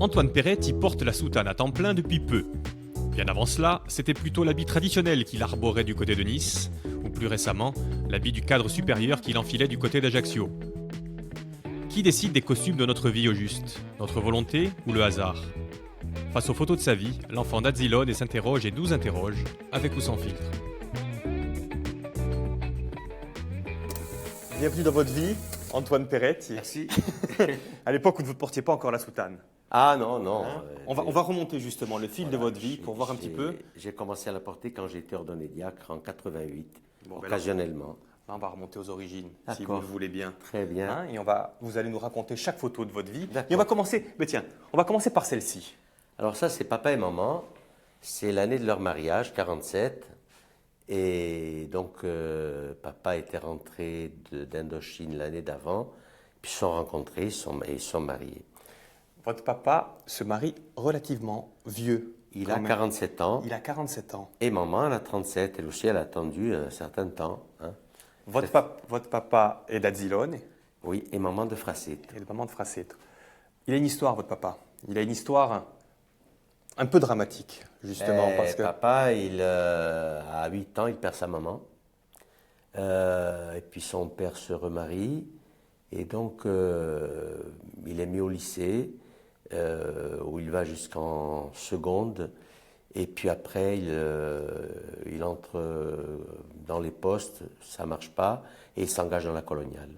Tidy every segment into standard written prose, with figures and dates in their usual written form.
Antoine Perrette y porte la soutane à temps plein depuis peu. Bien avant cela, c'était plutôt l'habit traditionnel qu'il arborait du côté de Nice, ou plus récemment, l'habit du cadre supérieur qu'il enfilait du côté d'Ajaccio. Qui décide des costumes de notre vie au juste? Notre volonté ou le hasard? Face aux photos de sa vie, l'enfant d'Adzilone s'interroge et nous interroge, avec ou sans filtre. Bienvenue dans votre vie, Antoine Perrette. Merci. À l'époque où vous ne portiez pas encore la soutane. Ah non, non. On va remonter justement le fil de votre vie pour voir un petit peu. J'ai commencé à la porter quand j'ai été ordonné diacre en 88, Bon, ben occasionnellement. Là, on va remonter aux origines, si D'accord. vous le voulez bien. Très bien. Et vous allez nous raconter chaque photo de votre vie. D'accord. Et on va commencer, on va commencer par celle-ci. Alors ça, c'est papa et maman. C'est l'année de leur mariage, 47. Et donc, papa était rentré d'Indochine l'année d'avant. Puis ils se sont rencontrés, ils sont mariés. Votre papa se marie relativement vieux. Il quand a même. 47 ans. Il a 47 ans. Et maman, elle a 37. Elle aussi, elle a attendu un certain temps. Hein. Votre papa est d'Adzilone Oui, et maman de Fracette. et le maman de Fracetto. Il a une histoire, votre papa. Il a une histoire un peu dramatique, justement. Parce que Papa, à 8 ans, il perd sa maman. Et puis son père se remarie. Et donc, il est mis au lycée, où il va jusqu'en seconde. Et puis après, il entre dans les postes, ça ne marche pas, et il s'engage dans la coloniale.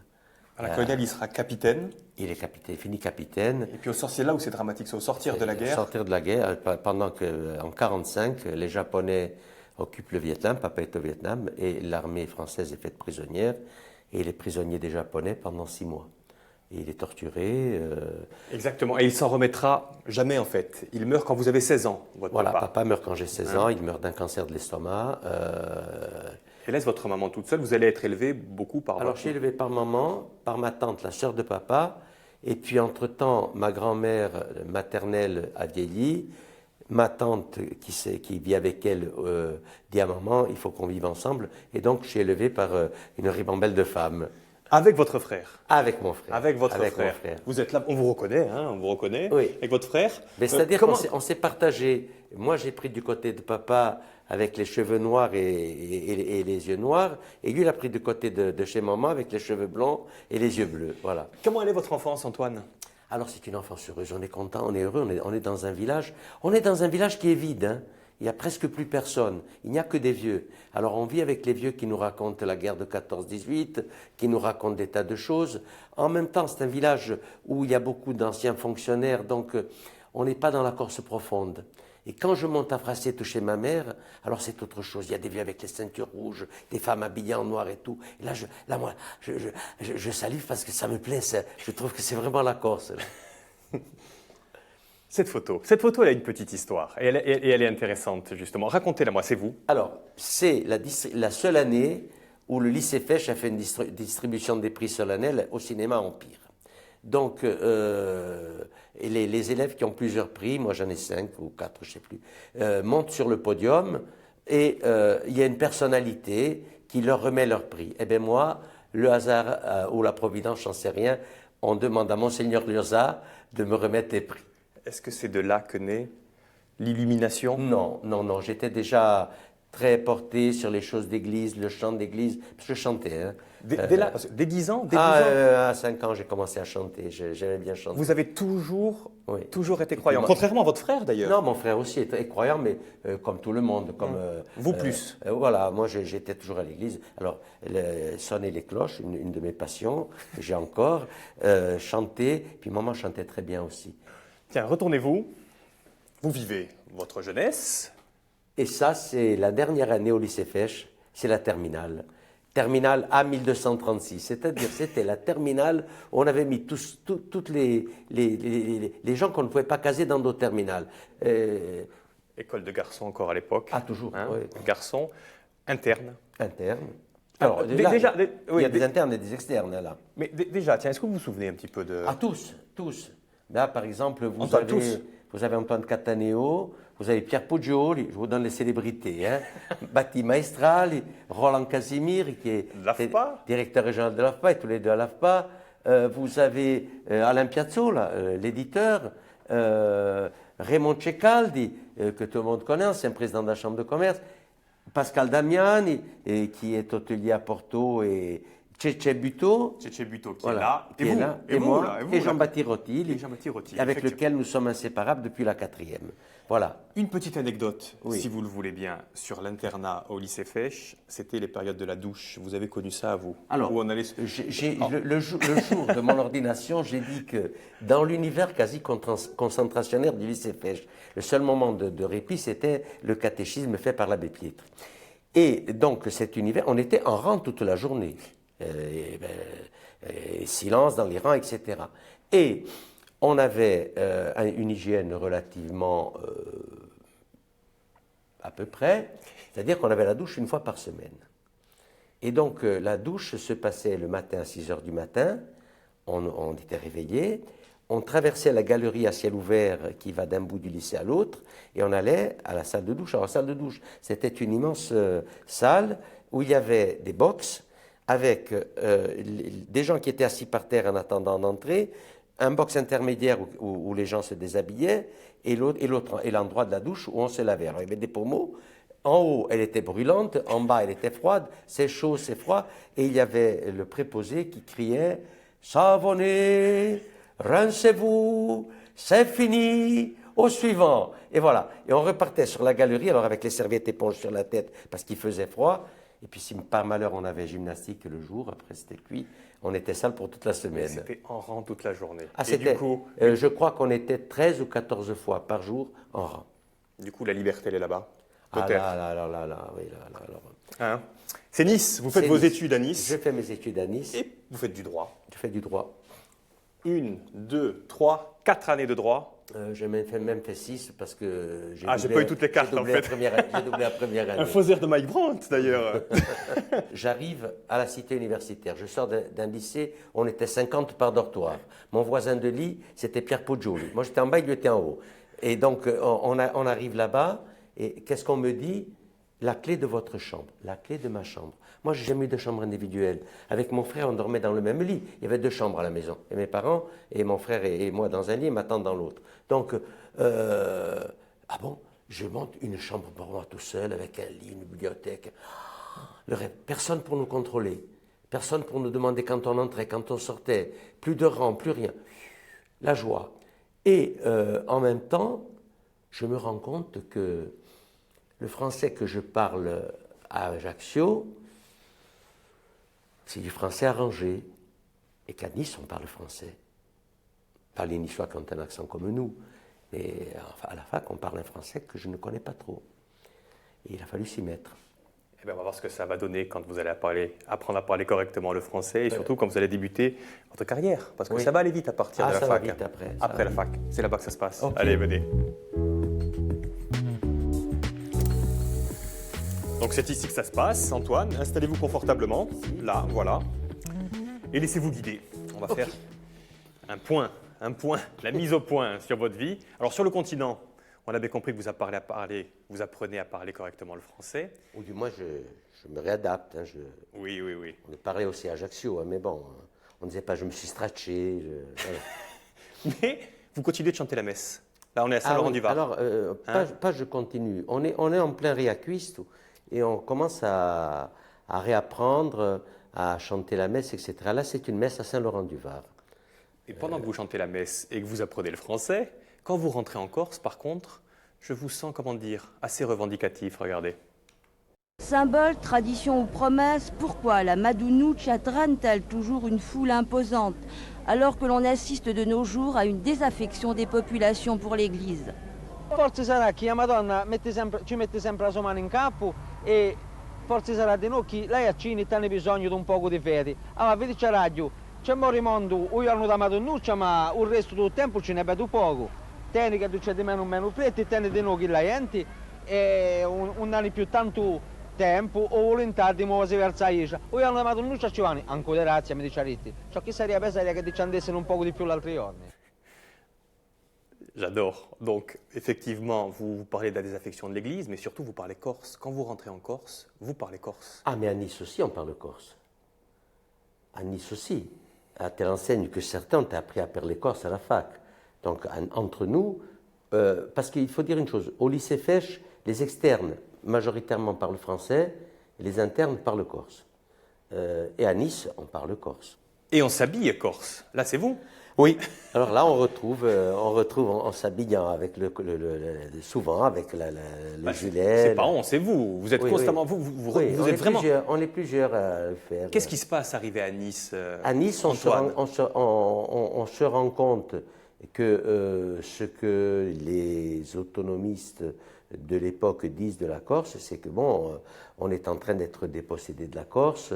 à la coloniale, il sera capitaine. Il est capitaine, fini capitaine. Et puis c'est là où c'est dramatique, c'est au sortir de la guerre. Sortir de la guerre, pendant qu'en 1945, les Japonais occupent le Vietnam, papa est au Vietnam, et l'armée française est faite prisonnière, et il est prisonnier des Japonais pendant 6 mois. Et il est torturé. Exactement, et il s'en remettra jamais en fait. Il meurt quand vous avez 16 ans, votre Voilà, papa. papa meurt quand j'ai 16 ans, il meurt d'un cancer de l'estomac. Et laisse votre maman toute seule, vous allez être élevé beaucoup par Alors, je suis élevé par maman, par ma tante, la sœur de papa, et puis entre-temps, ma grand-mère maternelle a vieilli. Ma tante qui vit avec elle dit à maman, il faut qu'on vive ensemble. Et donc, je suis élevé par une ribambelle de femmes. Avec votre frère. Avec mon frère. Avec votre Mon frère. Vous êtes là, on vous reconnaît, on vous reconnaît. Oui. Avec votre frère. Mais c'est-à-dire comment- qu'on s'est partagé. Moi, j'ai pris du côté de papa avec les cheveux noirs et les yeux noirs. Et lui, il a pris du côté de chez maman avec les cheveux blonds et les yeux bleus. Voilà. Comment allait votre enfance, Antoine? Alors, c'est une enfance heureuse. On est content, on est heureux. On est dans un village. On est dans un village qui est vide. Hein. Il n'y a presque plus personne. Il n'y a que des vieux. Alors, on vit avec les vieux qui nous racontent la guerre de 14-18, qui nous racontent des tas de choses. En même temps, c'est un village où il y a beaucoup d'anciens fonctionnaires. Donc, on n'est pas dans la Corse profonde. Et quand je monte à Fracetto chez ma mère, alors c'est autre chose. Il y a des vieux avec les ceintures rouges, des femmes habillées en noir et tout. Et là, moi, je salive parce que ça me plaît. Je trouve que c'est vraiment la Corse. Là. Cette photo, elle a une petite histoire. Et elle est intéressante, justement. Racontez-la moi, c'est vous. Alors, c'est la seule année où le lycée Fesch a fait une distribution des prix solennels au cinéma Empire. Donc, les élèves qui ont plusieurs prix, moi j'en ai 5 ou 4, je ne sais plus, montent sur le podium et il y a une personnalité qui leur remet leur prix. Eh bien moi, le hasard ou la providence, j'en sais rien, on demande à Monseigneur Liosa de me remettre des prix. Est-ce que c'est de là que naît l'illumination? Non, j'étais déjà très porté sur les choses d'église, le chant d'église, parce que je chantais. Hein. Dès 10 ans, À 5 ans, j'ai commencé à chanter, j'aimais bien chanter. vous avez toujours été croyant, moi- contrairement à votre frère d'ailleurs. Non, mon frère aussi est croyant, mais comme tout le monde. Vous plus. Voilà, moi j'étais toujours à l'église. Alors, sonner les cloches, une de mes passions, j'ai encore, chanter, puis maman chantait très bien aussi. Tiens, retournez-vous. Vous vivez votre jeunesse. Et ça, c'est la dernière année au lycée Fesch, c'est la terminale. Terminale A1236, c'est-à-dire c'était la terminale où on avait mis tous les gens qu'on ne pouvait pas caser dans d'autres terminales. École de garçons encore à l'époque. Ah, toujours, oui. Garçons, interne. Interne. Alors, Alors, il y a des internes et des externes, là. Mais déjà, tiens, est-ce que vous vous souvenez un petit peu de... Ah, tous. Là, par exemple, vous Antoine, avez Antoine Cataneo, vous avez Pierre Poggioli, je vous donne les célébrités, hein. Batti Maestrali, Roland Casimir, qui est l'AFPA. directeur régional de l'AFPA, et tous les deux à l'AFPA. Vous avez Alain Piazzolla, l'éditeur. Raymond Cecaldi, que tout le monde connaît, ancien président de la Chambre de commerce, Pascal Damiani, qui est hôtelier à Porto, et Cece Buteau, Cece Buteau qui voilà, est là, qui est là, et vous, moi, là, et Jean-Baptiste Rotil, et Jean-Baptiste Rotil, avec effectivement. lequel nous sommes inséparables depuis la 4e. Voilà. Une petite anecdote, Oui. si vous le voulez bien, sur l'internat au lycée Fesch, c'était les périodes de la douche. Vous avez connu ça, vous? Alors, où on allait... le jour de mon ordination, j'ai dit que dans l'univers quasi concentrationnaire du lycée Fesch, le seul moment de répit, c'était le catéchisme fait par l'abbé Pietri. Et donc, cet univers, on était en rang toute la journée. Silence dans les rangs, etc. Et on avait une hygiène relativement à peu près, c'est-à-dire qu'on avait la douche une fois par semaine. Et donc, la douche se passait le matin à 6 h du matin, on était réveillés, on traversait la galerie à ciel ouvert qui va d'un bout du lycée à l'autre, et on allait à la salle de douche. Alors, la salle de douche, c'était une immense salle où il y avait des box avec des gens qui étaient assis par terre en attendant d'entrer, un box intermédiaire où les gens se déshabillaient, et l'endroit de la douche où on se lavait. Alors, il y avait des pommeaux. En haut, elle était brûlante, en bas, elle était froide, c'est chaud, c'est froid, et il y avait le préposé qui criait « Savonnez, rincez-vous, c'est fini, au suivant !» Et voilà, et on repartait sur la galerie, alors avec les serviettes éponges sur la tête, parce qu'il faisait froid, et puis si par malheur on avait gymnastique le jour, après c'était cuit, on était sale pour toute la semaine. C'était en rang toute la journée. Ah, et du coup, je crois qu'on était 13 ou 14 fois par jour en rang. du coup, la liberté, elle est là-bas. Ah Peut-être. oui, alors. Hein? C'est Nice, vous faites C'est vos Nice. études à Nice. Je fais mes études à Nice. Et vous faites du droit. Je fais du droit. 1, 2, 3, 4 années de droit. J'ai même fait 6 parce que j'ai Ah, j'ai pas eu toutes les cartes, j'ai doublé en fait. J'ai doublé la première année. Un faux air de Mike Brandt, d'ailleurs. J'arrive à la cité universitaire. Je sors d'un lycée, on était 50 par dortoir. Mon voisin de lit, c'était Pierre Poggioli. Moi, j'étais en bas, il était en haut. Et donc, on arrive là-bas, et qu'est-ce qu'on me dit? La clé de votre chambre, la clé de ma chambre. Moi, j'ai jamais eu de chambre individuelle. Avec mon frère, on dormait dans le même lit. Il y avait 2 chambres à la maison. Et mes parents, et mon frère et moi dans un lit, et ma tante dans l'autre. Donc, ah bon, je monte une chambre pour moi tout seul, avec un lit, une bibliothèque. Le rêve. Personne pour nous contrôler. Personne pour nous demander quand on entrait, quand on sortait. Plus de rang, plus rien. La joie. Et en même temps, je me rends compte que le français que je parle à Ajaccio, c'est du français arrangé. Et qu'à Nice, on parle français. Pas les Niçois qui ont un accent comme nous. Mais enfin, à la fac, on parle un français que je ne connais pas trop. Et il a fallu s'y mettre. Eh bien, on va voir ce que ça va donner quand vous allez apprendre à parler correctement le français et surtout quand vous allez débuter votre carrière. Parce que Oui. ça va aller vite à partir de la ça fac. va vite après. Après la fac. C'est là-bas que ça se passe. Ok. Allez, venez. Donc c'est ici que ça se passe, Antoine. Installez-vous confortablement. Là, voilà. Et laissez-vous guider. On va faire un point, la mise au point sur votre vie. Alors sur le continent, on avait compris que vous apprenez à parler correctement le français. Ou du moins, je me réadapte. Hein, Oui. on parlait aussi à Ajaccio, hein, mais bon, on ne disait pas je me suis stratché. Voilà. Mais vous continuez de chanter la messe. Là, on est à Saint-Laurent-du-Var. Alors, pas je continue. On est en plein réacquist et on commence à réapprendre à chanter la messe, etc. Là, c'est une messe à Saint-Laurent-du-Var. Et pendant que vous chantez la messe et que vous apprenez le français, quand vous rentrez en Corse, par contre, je vous sens, comment dire, assez revendicatif, regardez. Symbole, tradition ou promesse, pourquoi la Madounuccia traîne-t-elle toujours une foule imposante, alors que l'on assiste de nos jours à une désaffection des populations pour l'Église? Forse sarà che la Madonna ci mette sempre la sua mano in capo e forse sarà di noi che lei a Cini hanno bisogno di un poco di fede. Allora, vedi c'è radio, c'è morimondo, un giorno da Madonnuccia, ma il resto del tempo ce ne vedo poco. Tieni che c'è di meno freddo, tieni di noi che la gente e non hanno più tanto tempo o volontà di muoversi verso Aisha. Un giorno da Madonnuccia ci vanno, ancora grazie, mi dice Ritti. Ciò che sarebbe pensare che ci andassero un poco di più l'altro giorno. J'adore. Donc, effectivement, vous parlez de la désaffection de l'Église, mais surtout, vous parlez corse. Quand vous rentrez en Corse, vous parlez corse. Ah, mais à Nice aussi, on parle corse. À Nice aussi. À telle enseigne que certains ont appris à parler corse à la fac. Donc entre nous, parce qu'il faut dire une chose, au lycée Fesch, les externes majoritairement parlent français, et les internes parlent corse. Et à Nice, on parle corse. Et on s'habille corse. Là, c'est vous. Oui. Alors là, on retrouve en s'habillant avec souvent avec le gilet. C'est pas on, c'est vous. Vous êtes Oui, constamment. oui. Vous Oui, êtes vraiment. On est plusieurs à le faire. Qu'est-ce qui se passe arrivé à Nice À Nice, on se rend compte que ce que les autonomistes de l'époque disent de la Corse, c'est que bon, on est en train d'être dépossédé de la Corse,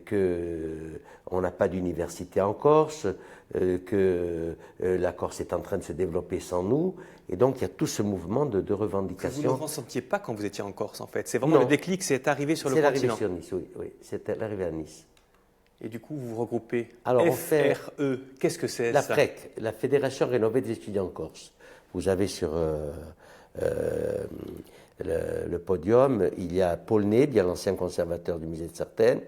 qu'on n'a pas d'université en Corse, que la Corse est en train de se développer sans nous, et donc il y a tout ce mouvement de revendication. Vous ne le ressentiez pas quand vous étiez en Corse, en fait. C'est vraiment le déclic, c'est arrivé sur le continent. C'est l'arrivée sur Nice, oui. C'est l'arrivée à Nice. Et du coup, vous vous regroupez. Alors, FRE, qu'est-ce que c'est la ça? FREC, la Fédération rénovée des étudiants corse. Vous avez sur le podium, il y a Paul Neb, l'ancien conservateur du musée de Sartène,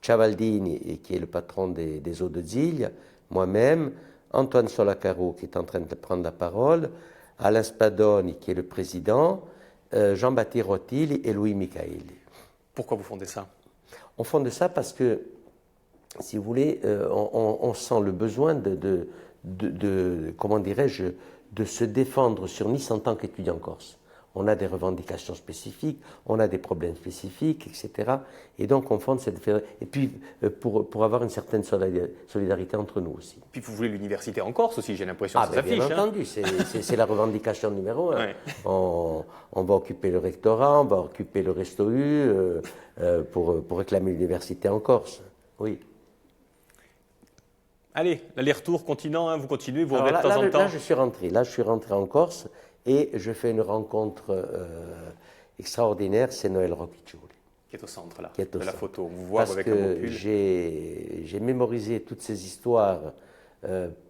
Ciavaldini, qui est le patron des eaux de Ziglia, moi-même, Antoine Solacaro, qui est en train de prendre la parole, Alain Spadoni, qui est le président, Jean-Baptiste Rotil et Louis Michaeli. Pourquoi vous fondez ça? On fonde ça parce que, si vous voulez, on sent le besoin comment dirais-je, de se défendre sur Nice en tant qu'étudiant corse. On a des revendications spécifiques, on a des problèmes spécifiques, etc. Et donc on fonde cette fédération. Et puis pour avoir une certaine solidarité entre nous aussi. Puis vous voulez l'université en Corse aussi, j'ai l'impression que ça s'affiche. Bien entendu, c'est la revendication numéro 1. Ouais. On va occuper le rectorat, on va occuper le Resto U pour réclamer l'université en Corse. Oui. Allez, l'aller-retour continent, hein, vous continuez, vous revenez de là, temps en temps. Là, je suis rentré en Corse et je fais une rencontre extraordinaire, c'est Noël Rocchiccioli. Qui est au centre, là, Qui est au de la centre. photo. On vous voit Parce avec que un beau pull. j'ai mémorisé toutes ces histoires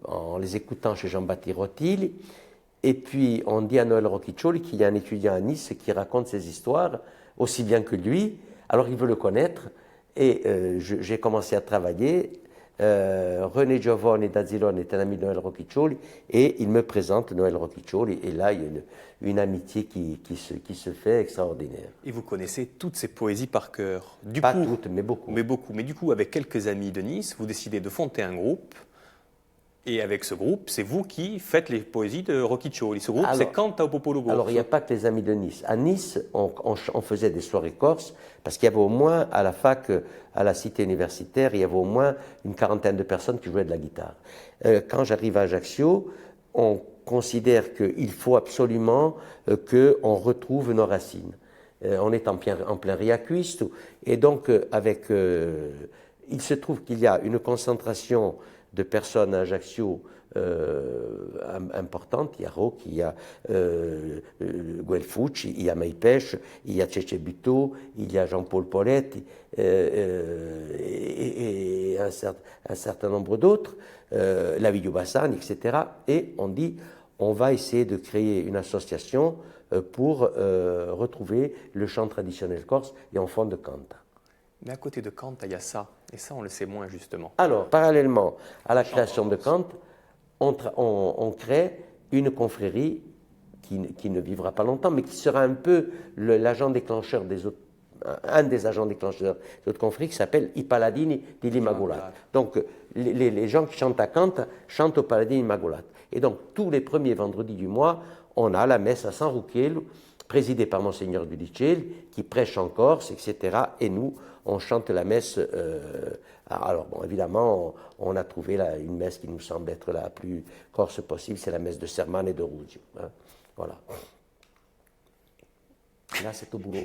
en les écoutant chez Jean-Baptiste Rotil. Et puis, on dit à Noël Rocchiccioli qu'il y a un étudiant à Nice qui raconte ces histoires aussi bien que lui. Alors, il veut le connaître. Et j'ai commencé à travailler. René Giovone d'Azilone est un ami de Noël Rocchiccioli et il me présente Noël Rocchiccioli et là il y a une amitié qui se fait extraordinaire. Et vous connaissez toutes ces poésies par cœur. Pas toutes, mais beaucoup. Mais du coup, avec quelques amis de Nice, vous décidez de fonder un groupe. Et avec ce groupe, c'est vous qui faites les poésies de Rocchiccioli. Ce groupe, c'est Canta au Popolo Corso. Alors, il n'y a pas que les amis de Nice. À Nice, on faisait des soirées corses, parce qu'il y avait au moins, à la fac, à la cité universitaire, il y avait au moins une quarantaine de personnes qui jouaient de la guitare. Quand j'arrive à Ajaccio, on considère qu'il faut absolument qu'on retrouve nos racines. On est en plein riacuiste, et donc, il se trouve qu'il y a une concentration de personnes à Ajaccio importantes. Il y a Roch, il y a Guelfucci, il y a Maipèche, il y a Cece Buteau, il y a Jean-Paul Paulette et un certain nombre d'autres, Lavillo Bassani, etc. Et on dit, on va essayer de créer une association pour retrouver le chant traditionnel corse et on fonde Canta. Mais à côté de Canta, il y a ça. Et ça, on le sait moins, justement. Alors, parallèlement à la création de Canta, on crée une confrérie qui ne vivra pas longtemps, mais qui sera un peu l'agent déclencheur des autres, un des agents déclencheurs des autres confréries, qui s'appelle I Paladini di Limagolat. Donc, les gens qui chantent à Canta chantent au Paladini Limagolat. Et donc, tous les premiers vendredis du mois, on a la messe à San Rucchiello, présidée par Monseigneur Giudicelli, qui prêche en Corse, etc. Et nous, on chante la messe. Alors, bon, évidemment, on a trouvé une messe qui nous semble être la plus corse possible, c'est la messe de Sermane et de Rugio. Hein. Voilà. Là, c'est au boulot.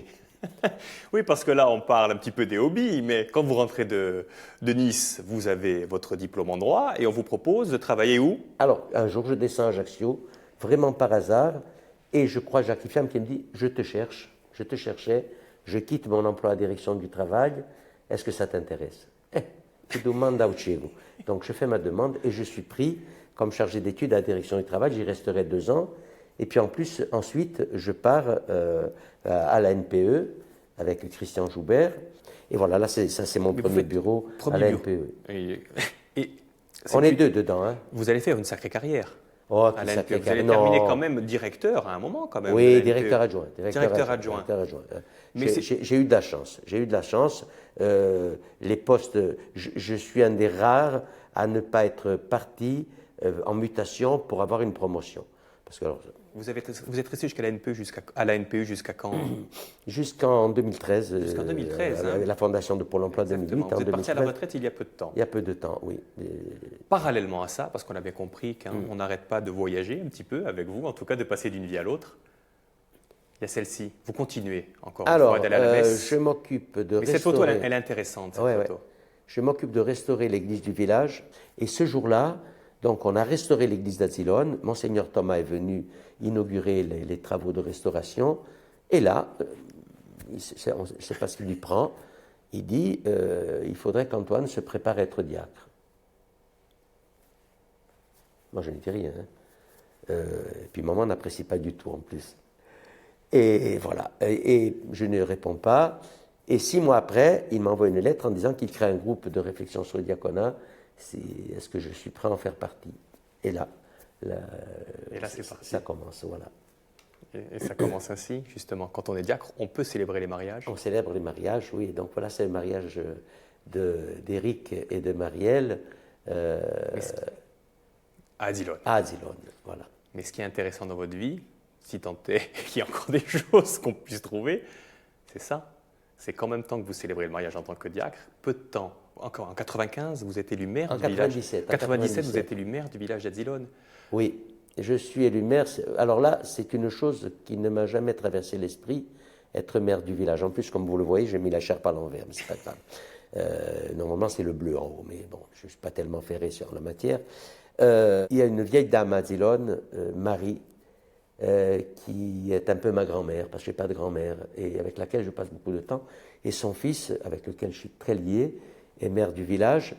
Oui, parce que là, on parle un petit peu des hobbies, mais quand vous rentrez de Nice, vous avez votre diplôme en droit et on vous propose de travailler où? Alors, un jour, je descends à Ajaccio, vraiment par hasard, et je crois Jacques Ifam qui me dit « Je te cherche, je te cherchais, je quitte mon emploi à direction du travail, est-ce que ça t'intéresse ?» Je demande à Ucego. Donc je fais ma demande et je suis pris comme chargé d'études à la direction du travail, j'y resterai 2 ans. Et puis en plus, ensuite, je pars à la NPE avec Christian Joubert. Et voilà, là, c'est mon premier bureau à la NPE. Et on est 2 dedans. Hein. Vous allez faire une sacrée carrière. Oh, à qui la NPE. sacré Vous allez carré. terminer Non. quand même directeur à un moment quand même. de Oui, la NPE. directeur adjoint. Directeur adjoint. Directeur adjoint. Mais J'ai eu de la chance. J'ai eu de la chance. Les postes, je suis un des rares à ne pas être parti en mutation pour avoir une promotion. Parce que alors, vous êtes resté jusqu'à la NPE à la NPE jusqu'à quand? jusqu'en 2013. Jusqu'en 2013, hein. Avec la fondation de Pôle emploi 2008. Exactement. Vous En êtes parti à la 2013. retraite il y a peu de temps. Il y a peu de temps, oui. Parallèlement à ça, parce qu'on a bien compris qu'on n'arrête pas de voyager un petit peu avec vous, en tout cas de passer d'une vie à l'autre. Il y a celle-ci. Vous continuez encore une Alors, fois d'aller à la messe. je m'occupe de Mais cette photo, restaurer. elle est intéressante, cette Ouais, photo. Je m'occupe de restaurer l'église du village. Et ce jour-là, donc, on a restauré l'église d'Azilone. Monseigneur Thomas est venu inaugurer les travaux de restauration. Et là, on ne sait pas ce qu'il lui prend. Il dit il faudrait qu'Antoine se prépare à être diacre. Moi, je n'y dis rien. Hein. Et puis, maman n'apprécie pas du tout en plus. Et voilà. Et je ne réponds pas. Et 6 mois après, il m'envoie une lettre en disant qu'il crée un groupe de réflexion sur le diaconat. Est-ce que je suis prêt à en faire partie? Et là, c'est parti. ça commence, voilà. Et ça commence ainsi, justement. Quand on est diacre, on peut célébrer les mariages. On célèbre les mariages, oui. Donc voilà, c'est le mariage d'Éric et de Marielle À Azilone. à Azilone, voilà. Mais ce qui est intéressant dans votre vie, si tant est qu'il y a encore des choses qu'on puisse trouver, c'est ça. C'est qu'en même temps que vous célébrez le mariage en tant que diacre, peu de temps, encore en 95, vous êtes élu maire En du village. 97, En 97, vous êtes élu maire du village d'Azilone. Oui, je suis élu maire. Alors là, c'est une chose qui ne m'a jamais traversé l'esprit, être maire du village. En plus, comme vous le voyez, j'ai mis la charpe à l'envers, mais c'est pas grave. Normalement, c'est le bleu en haut, mais bon, je ne suis pas tellement ferré sur la matière. Il y a une vieille dame à Azilone, Marie, qui est un peu ma grand-mère, parce que je n'ai pas de grand-mère, et avec laquelle je passe beaucoup de temps. Et son fils, avec lequel je suis très lié, est maire du village.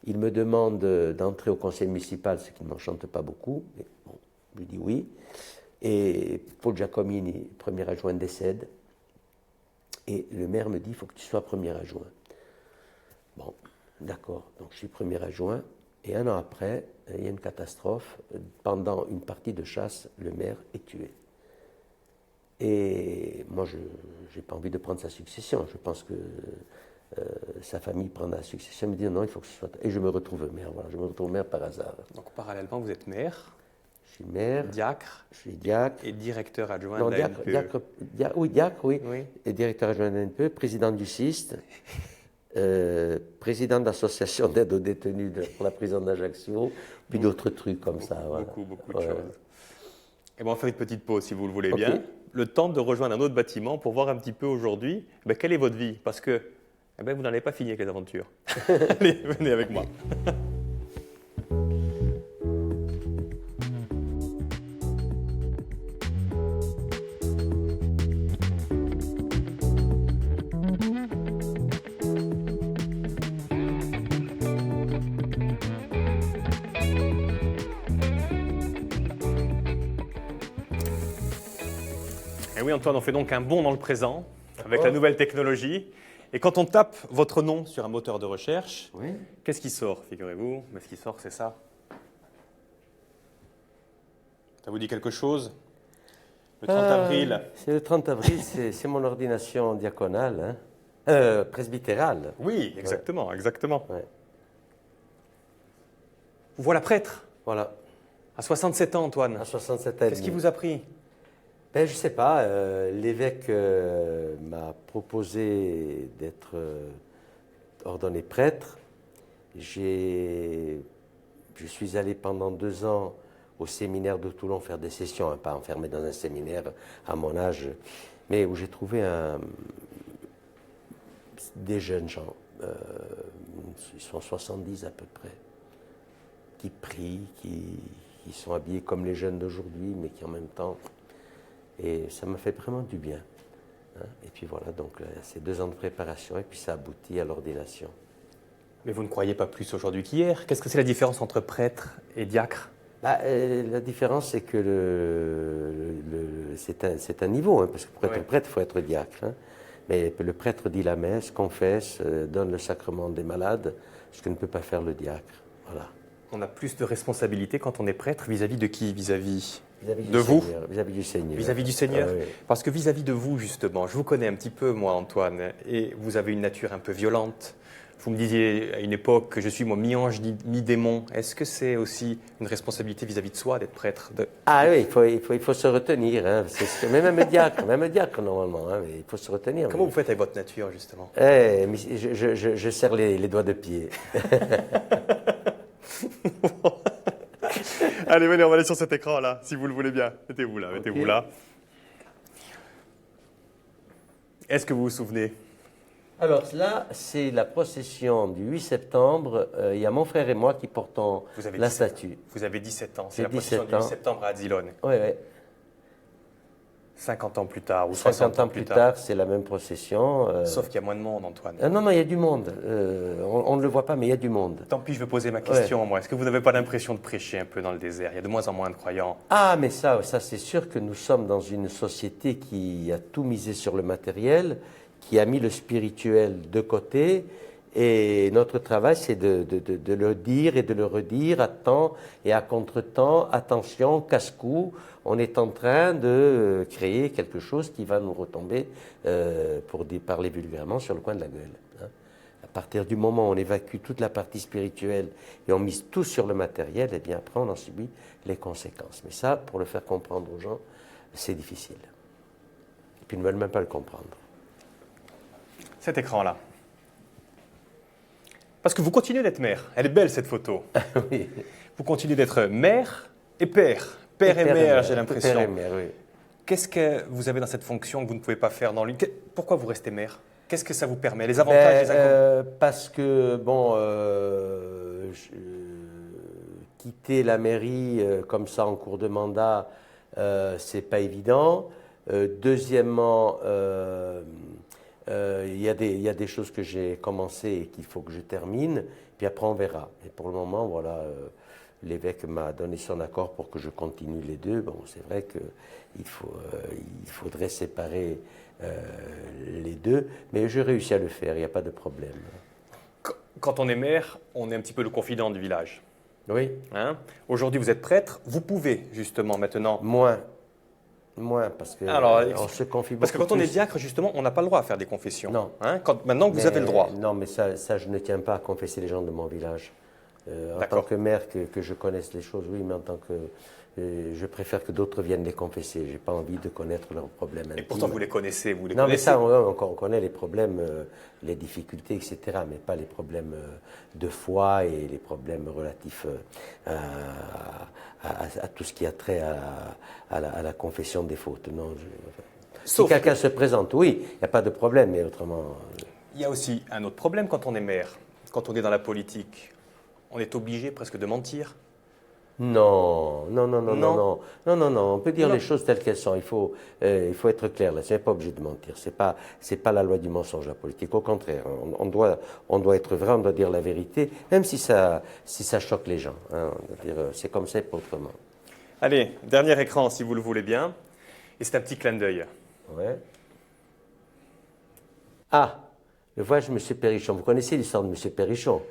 Il me demande d'entrer au conseil municipal, ce qui ne m'enchante pas beaucoup, mais bon, je lui dis oui. Et Paul Giacomini, premier adjoint, décède. Et le maire me dit, il faut que tu sois premier adjoint. Bon, d'accord, donc je suis premier adjoint. Et 1 an après, il y a une catastrophe. Pendant une partie de chasse, le maire est tué. Et moi, je n'ai pas envie de prendre sa succession. Je pense que sa famille prendra la succession. Elle me dit non, il faut que ce soit... Et je me retrouve maire. Voilà, je me retrouve maire par hasard. Donc parallèlement, vous êtes maire, Je suis maire, diacre je suis diacre. et directeur adjoint Non, de la diacre, NPE. oui, diacre, oui. Oui. Et directeur adjoint de l'NPE, président du CIST, président de l'association d'aide aux détenus pour la prison d'Ajaccio, puis d'autres trucs comme ça. Voilà. Beaucoup de Ouais. choses. Et bon, on va faire une petite pause si vous le voulez Ok. bien. Le temps de rejoindre un autre bâtiment pour voir un petit peu aujourd'hui quelle est votre vie. Parce que vous n'en avez pas fini avec les aventures. Allez, venez avec moi. Et oui, Antoine, on fait donc un bond dans le présent avec la nouvelle technologie. Et quand on tape votre nom sur un moteur de recherche, Oui. qu'est-ce qui sort, figurez-vous? Mais ce qui sort, c'est ça. Ça vous dit quelque chose? Le 30 avril. C'est le 30 avril, c'est mon ordination diaconale, hein. Presbytérale. Oui, exactement, exactement. Ouais. Vous voilà prêtre, Voilà, à 67 ans, Antoine. à 67 ans. Qu'est-ce qui vous a pris? Ben, je ne sais pas, l'évêque m'a proposé d'être ordonné prêtre. Je suis allé pendant 2 ans au séminaire de Toulon faire des sessions, hein, pas enfermé dans un séminaire à mon âge, mais où j'ai trouvé des jeunes gens, ils sont 70 à peu près, qui prient, qui sont habillés comme les jeunes d'aujourd'hui, mais qui en même temps... Et ça m'a fait vraiment du bien. Hein. Et puis voilà, donc c'est 2 ans de préparation et puis ça aboutit à l'ordination. Mais vous ne croyez pas plus aujourd'hui qu'hier? Qu'est-ce que c'est la différence entre prêtre et diacre? La différence, c'est que c'est un niveau, hein, parce que pour être prêtre, il faut être diacre. Hein. Mais le prêtre dit la messe, confesse, donne le sacrement des malades, ce que ne peut pas faire le diacre. Voilà. On a plus de responsabilité quand on est prêtre vis-à-vis de qui? Vis-à-vis Vis-à-vis de du vous? Seigneur, vis-à-vis du Seigneur. Vis-à-vis du Seigneur? Ah oui. Parce que vis-à-vis de vous, justement, je vous connais un petit peu, moi, Antoine, et vous avez une nature un peu violente. Vous me disiez à une époque que je suis, moi, mi-ange, mi-démon. Est-ce que c'est aussi une responsabilité vis-à-vis de soi d'être prêtre Ah oui, il faut se retenir. Hein. Même un diacre normalement, hein, mais il faut se retenir. Comment vous faites avec votre nature, justement? Mais je serre les doigts de pied. Allez, venez, on va aller sur cet écran-là, si vous le voulez bien. Mettez-vous là, mettez-vous là. Est-ce que vous vous souvenez? Alors là, c'est la procession du 8 septembre. Il y a mon frère et moi qui portons la statue. Vous avez 17 ans, c'est J'ai la procession 17 du 8 ans. septembre à Adilone. Oui, oui. 50 ans plus tard ou 50 60 ans plus tard, c'est la même procession. Sauf qu'il y a moins de monde, Antoine. Non, non, il y a du monde. On ne le voit pas, mais il y a du monde. Tant pis, je vais poser ma question, moi. Est-ce que vous n'avez pas l'impression de prêcher un peu dans le désert? Il y a de moins en moins de croyants. Ah, mais ça c'est sûr que nous sommes dans une société qui a tout misé sur le matériel, qui a mis le spirituel de côté. Et notre travail, c'est de le dire et de le redire à temps et à contre-temps. Attention, casse-cou, on est en train de créer quelque chose qui va nous retomber, pour parler vulgairement, sur le coin de la gueule. Hein. À partir du moment où on évacue toute la partie spirituelle et on mise tout sur le matériel, eh bien après on en subit les conséquences. Mais ça, pour le faire comprendre aux gens, c'est difficile. Et puis ils ne veulent même pas le comprendre. Cet écran-là. Parce que vous continuez d'être mère. Elle est belle, cette photo. Oui. Vous continuez d'être mère et père. Père et mère, j'ai l'impression. Père et mère, oui. Qu'est-ce que vous avez dans cette fonction que vous ne pouvez pas faire dans l'une? Pourquoi vous restez mère? Qu'est-ce que ça vous permet? Les avantages, les inconvénients? Parce que, bon, quitter la mairie comme ça en cours de mandat, c'est pas évident. Deuxièmement, il y a des choses que j'ai commencé et qu'il faut que je termine, puis après on verra. Et pour le moment, voilà, l'évêque m'a donné son accord pour que je continue les deux. Bon, c'est vrai qu'il faudrait séparer les deux, mais j'ai réussi à le faire, il n'y a pas de problème. Quand on est maire, on est un petit peu le confident du village. Oui. Hein? Aujourd'hui, vous êtes prêtre, vous pouvez justement maintenant... Moins, parce que on se confie beaucoup. Parce que quand on est plus. diacre, justement, on n'a pas le droit à faire des confessions. Non. Hein? Maintenant que vous avez le droit. Non, mais ça, je ne tiens pas à confesser les gens de mon village. En D'accord. tant que maire, que je connaisse les choses, oui, mais en tant que... je préfère que d'autres viennent les confesser. Je n'ai pas envie de connaître leurs problèmes intimes. Et pourtant, vous les connaissez, vous les Non, mais connaissez. ça, on connaît les problèmes, les difficultés, etc., mais pas les problèmes de foi et les problèmes relatifs à tout ce qui a trait à la confession des fautes. Non, si quelqu'un se présente, oui, il n'y a pas de problème, mais autrement... Il y a aussi un autre problème quand on est maire, quand on est dans la politique. On est obligé presque de mentir. Non, on peut dire les choses telles qu'elles sont. Il faut être clair là. C'est pas obligé de mentir. C'est pas la loi du mensonge, la politique. Au contraire, on doit être vrai, on doit dire la vérité, même si ça choque les gens. Hein. On doit dire, c'est comme ça et pas autrement. Allez, dernier écran si vous le voulez bien. Et c'est un petit clin d'œil. Ouais. Ah, le voyage de M. Perrichon. Vous connaissez l'histoire de M. Perrichon?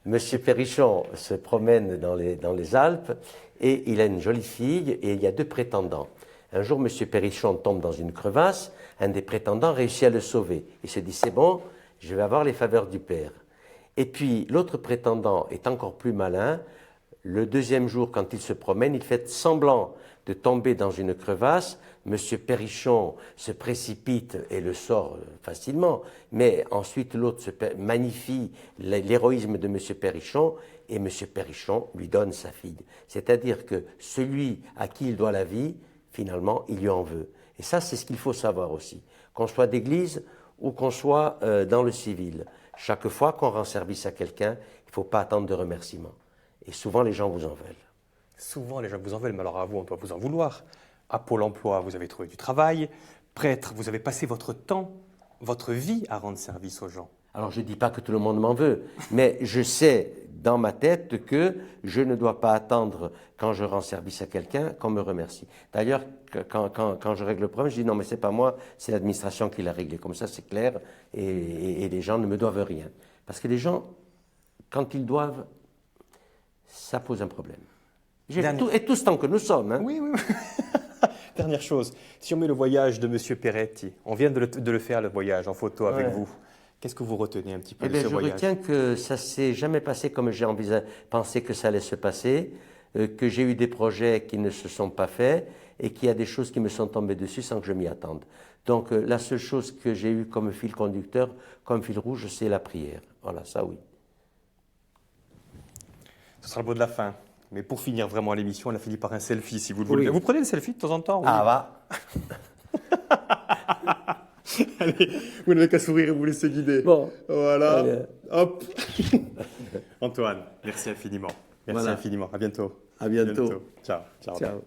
Monsieur Perrichon se promène dans les Alpes et il a une jolie fille et il y a deux prétendants. Un jour, Monsieur Perrichon tombe dans une crevasse, un des prétendants réussit à le sauver. Il se dit, c'est bon, je vais avoir les faveurs du père. Et puis, l'autre prétendant est encore plus malin. Le deuxième jour, quand il se promène, il fait semblant de tomber dans une crevasse. Monsieur Perrichon se précipite et le sort facilement, mais ensuite l'autre magnifie l'héroïsme de Monsieur Perrichon et Monsieur Perrichon lui donne sa fille. C'est-à-dire que celui à qui il doit la vie, finalement, il lui en veut. Et ça, c'est ce qu'il faut savoir aussi. Qu'on soit d'église ou qu'on soit dans le civil, chaque fois qu'on rend service à quelqu'un, il ne faut pas attendre de remerciements. Et souvent, les gens vous en veulent. Souvent, les gens vous en veulent, mais alors à vous, on doit vous en vouloir. À Pôle emploi, vous avez trouvé du travail. Prêtre, vous avez passé votre temps, votre vie à rendre service aux gens. Alors, je ne dis pas que tout le monde m'en veut, mais je sais dans ma tête que je ne dois pas attendre, quand je rends service à quelqu'un, qu'on me remercie. D'ailleurs, quand je règle le problème, je dis non, mais ce n'est pas moi, c'est l'administration qui l'a réglé. Comme ça, c'est clair, et les gens ne me doivent rien. Parce que les gens, quand ils doivent, ça pose un problème. Dernière- Et tout ce temps que nous sommes. Hein. Oui, oui. Dernière chose, si on met le voyage de M. Peretti, on vient de le faire, le voyage en photo avec Ouais. vous. Qu'est-ce que vous retenez un petit peu Eh de bien, ce je voyage? retiens que ça ne s'est jamais passé comme j'ai pensé que ça allait se passer, que j'ai eu des projets qui ne se sont pas faits et qu'il y a des choses qui me sont tombées dessus sans que je m'y attende. Donc, la seule chose que j'ai eue comme fil conducteur, comme fil rouge, c'est la prière. Voilà, ça oui. Ce sera le mot de la fin. Mais pour finir vraiment l'émission, on a fini par un selfie, si vous le Oui. voulez. Vous prenez le selfie de temps en temps? Oui. Ah, va. Allez, vous n'avez qu'à sourire et vous laisser guider. Bon. Voilà. Allez. Hop. Antoine, merci infiniment. Merci Voilà. infiniment. À bientôt. À bientôt. Ciao. Ciao. Ciao.